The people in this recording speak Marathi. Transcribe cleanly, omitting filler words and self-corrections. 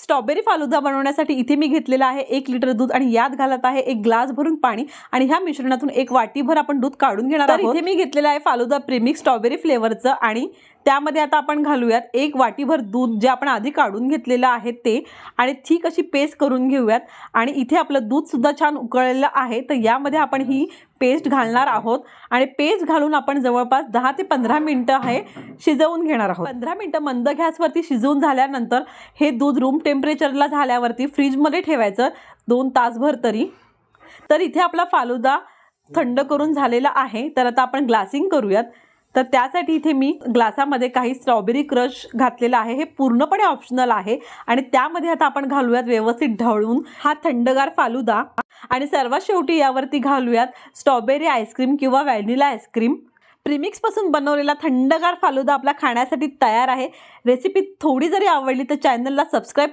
स्ट्रॉबेरी फालुदा बनवण्यासाठी इथे मी घेतलेला आहे 1 लिटर दूध आणि यात घालत आहे 1 ग्लास भरून पाणी आणि ह्या मिश्रणातून 1 वाटीभर आपण दूध काढून घेणार आहोत। इथे मी घेतलेला आहे फालुदा प्रीमिक्स स्ट्रॉबेरी फ्लेवरचं आणि त्यामध्ये आता आपण घालूयात 1 वाटीभर दूध जे आपण आधी काढून घेतलेलं आहे ते आणि ठीक अशी पेस्ट करून घेऊयात। आणि इथे आपलं दूध सुद्धा छान उकळलेलं आहे तर यामध्ये आपण ही पेस्ट घालणार आहोत आणि पेस्ट घालून आपण जवळपास 10 ते 15 मिनिटं आहे शिजवून घेणार आहोत। 15 मिनिटं मंद गॅसवरती शिजवून झाल्यानंतर हे दूध रूम टेम्परेचरला झाल्यावरती फ्रीजमध्ये ठेवायचं 2 तासभर तरी। तर इथे आपला फालुदा थंड करून झालेला आहे तर आता आपण ग्लासिंग करूयात। तर त्यासाठी इथे मी ग्लासामध्ये काही स्ट्रॉबेरी क्रश घातलेला आहे, हे पूर्णपणे ऑप्शनल आहे आणि त्यामध्ये आता आपण घालूयात व्यवस्थित ढवळून हा थंडगार फालुदा आणि सर्वात शेवटी यावरती घालूयात स्ट्रॉबेरी आईस्क्रीम किंवा व्हॅनिला आईस्क्रीम। प्रीमिक्स पासून बनवलेला थंडगार फालुदा आपला खाण्यासाठी तयार आहे। रेसिपी थोडी जरी आवडली तर चॅनलला सबस्क्राइब